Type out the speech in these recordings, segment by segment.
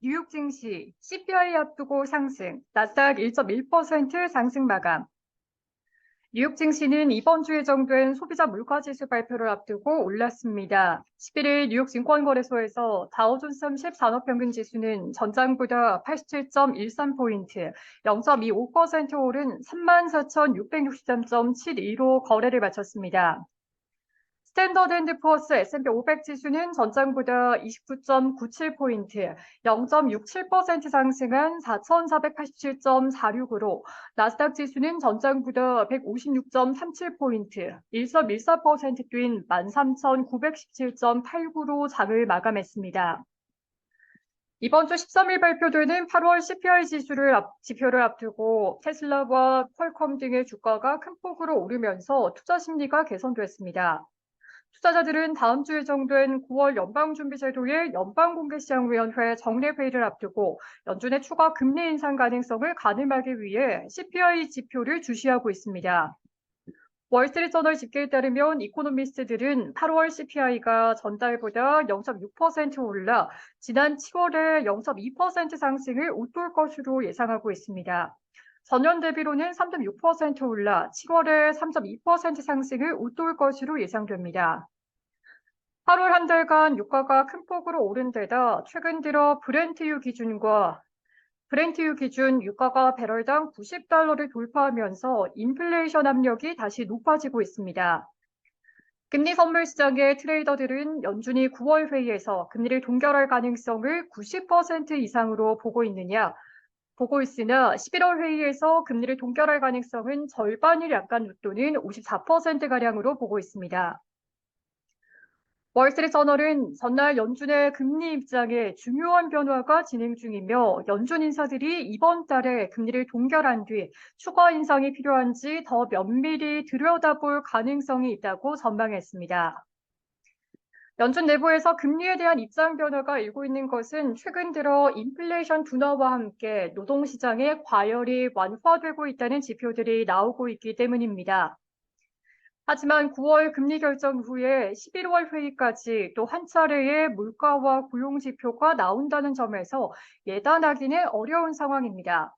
뉴욕 증시 CPI 앞두고 상승, 나스닥 1.1% 상승 마감. 뉴욕 증시는 이번 주에 예정된 소비자 물가지수 발표를 앞두고 올랐습니다. 11일 뉴욕 증권거래소에서 다우존스 30 산업평균지수는 전장보다 87.13포인트, 0.25% 오른 34,663.72로 거래를 마쳤습니다. 스탠더드 앤드 푸어스 S&P 500 지수는 전장보다 29.97포인트, 0.67% 상승한 4,487.46으로 나스닥 지수는 전장보다 156.37포인트, 1.14% 뛴 13,917.89로 장을 마감했습니다. 이번 주 13일 발표되는 8월 CPI 지표를 앞두고 테슬라와 퀄컴 등의 주가가 큰 폭으로 오르면서 투자 심리가 개선됐습니다. 투자자들은 다음 주 예정된 9월 연방준비제도의 연방공개시장위원회 정례회의를 앞두고 연준의 추가 금리 인상 가능성을 가늠하기 위해 CPI 지표를 주시하고 있습니다. 월스트리트저널 집계에 따르면 이코노미스트들은 8월 CPI가 전달보다 0.6% 올라 지난 7월에 0.2% 상승을 웃돌 것으로 예상하고 있습니다. 전년 대비로는 3.6% 올라 7월에 3.2% 상승을 웃돌 것으로 예상됩니다. 8월 한 달간 유가가 큰 폭으로 오른 데다 최근 들어 브렌트유 기준 유가가 배럴당 90달러를 돌파하면서 인플레이션 압력이 다시 높아지고 있습니다. 금리 선물 시장의 트레이더들은 연준이 9월 회의에서 금리를 동결할 가능성을 90% 이상으로 보고 있으나 11월 회의에서 금리를 동결할 가능성은 절반을 약간 웃도는 54%가량으로 보고 있습니다. 월스트리트저널은 전날 연준의 금리 입장에 중요한 변화가 진행 중이며 연준 인사들이 이번 달에 금리를 동결한 뒤 추가 인상이 필요한지 더 면밀히 들여다볼 가능성이 있다고 전망했습니다. 연준 내부에서 금리에 대한 입장 변화가 일고 있는 것은 최근 들어 인플레이션 둔화와 함께 노동시장의 과열이 완화되고 있다는 지표들이 나오고 있기 때문입니다. 하지만 9월 금리 결정 후에 11월 회의까지 또 한 차례의 물가와 고용 지표가 나온다는 점에서 예단하기는 어려운 상황입니다.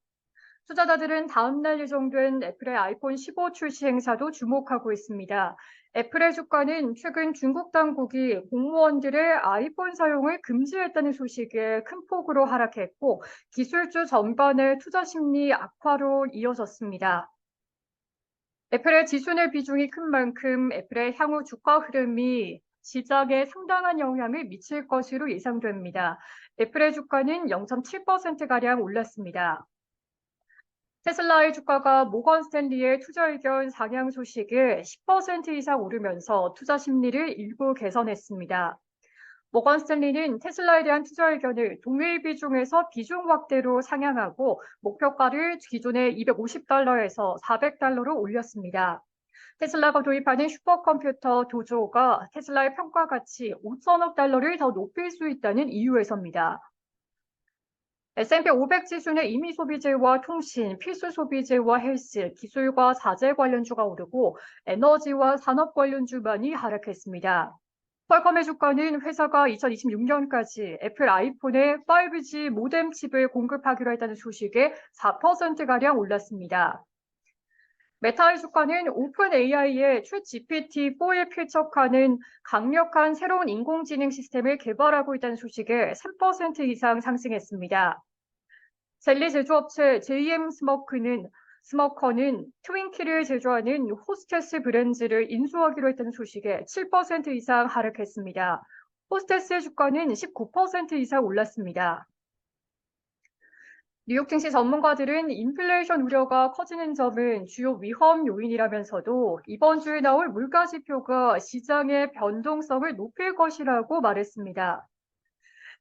투자자들은 다음 날 예정된 애플의 아이폰 15 출시 행사도 주목하고 있습니다. 애플의 주가는 최근 중국 당국이 공무원들의 아이폰 사용을 금지했다는 소식에 큰 폭으로 하락했고 기술주 전반의 투자 심리 악화로 이어졌습니다. 애플의 지수내 비중이 큰 만큼 애플의 향후 주가 흐름이 시장에 상당한 영향을 미칠 것으로 예상됩니다. 애플의 주가는 0.7%가량 올랐습니다. 테슬라의 주가가 모건 스탠리의 투자 의견 상향 소식에 10% 이상 오르면서 투자 심리를 일부 개선했습니다. 모건 스탠리는 테슬라에 대한 투자 의견을 동일 비중에서 비중 확대로 상향하고 목표가를 기존의 250달러에서 400달러로 올렸습니다. 테슬라가 도입하는 슈퍼컴퓨터 도조가 테슬라의 평가 가치 5천억 달러를 더 높일 수 있다는 이유에서입니다. S&P 500 지수는 임의 소비재와 통신, 필수 소비재와 헬스, 기술과 자재 관련주가 오르고 에너지와 산업 관련주만이 하락했습니다. 퀄컴의 주가는 회사가 2026년까지 애플 아이폰에 5G 모뎀 칩을 공급하기로 했다는 소식에 4%가량 올랐습니다. 메타의 주가는 오픈 AI의 챗 GPT-4에 필적하는 강력한 새로운 인공지능 시스템을 개발하고 있다는 소식에 3% 이상 상승했습니다. 젤리 제조업체 JM 스머커는 트윈키를 제조하는 호스테스 브랜드를 인수하기로 했다는 소식에 7% 이상 하락했습니다. 호스테스의 주가는 19% 이상 올랐습니다. 뉴욕 증시 전문가들은 인플레이션 우려가 커지는 점은 주요 위험 요인이라면서도 이번 주에 나올 물가 지표가 시장의 변동성을 높일 것이라고 말했습니다.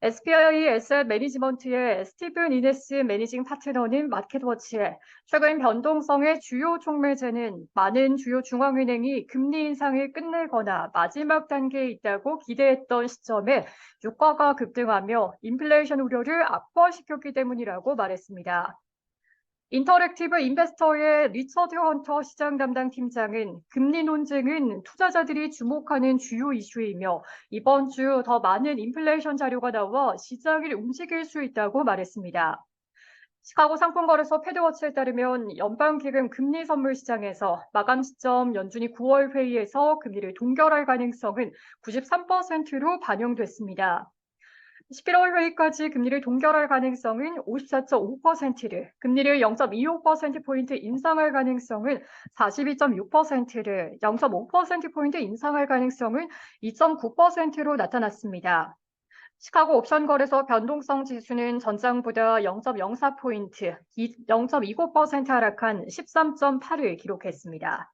SPI 에셋 매니지먼트의 스티븐 이네스 매니징 파트너는 마켓워치에 최근 변동성의 주요 촉매제는 많은 주요 중앙은행이 금리 인상을 끝내거나 마지막 단계에 있다고 기대했던 시점에 유가가 급등하며 인플레이션 우려를 악화시켰기 때문이라고 말했습니다. 인터랙티브 인베스터의 리처드 헌터 시장 담당 팀장은 금리 논쟁은 투자자들이 주목하는 주요 이슈이며 이번 주 더 많은 인플레이션 자료가 나와 시장을 움직일 수 있다고 말했습니다. 시카고 상품거래소 패드워치에 따르면 연방기금 금리 선물 시장에서 마감 시점 연준이 9월 회의에서 금리를 동결할 가능성은 93%로 반영됐습니다. 11월 회의까지 금리를 동결할 가능성은 54.5%를, 금리를 0.25%포인트 인상할 가능성은 42.6%를, 0.5%포인트 인상할 가능성은 2.9%로 나타났습니다. 시카고 옵션 거래소 변동성 지수는 전장보다 0.04포인트, 0.29% 하락한 13.8을 기록했습니다.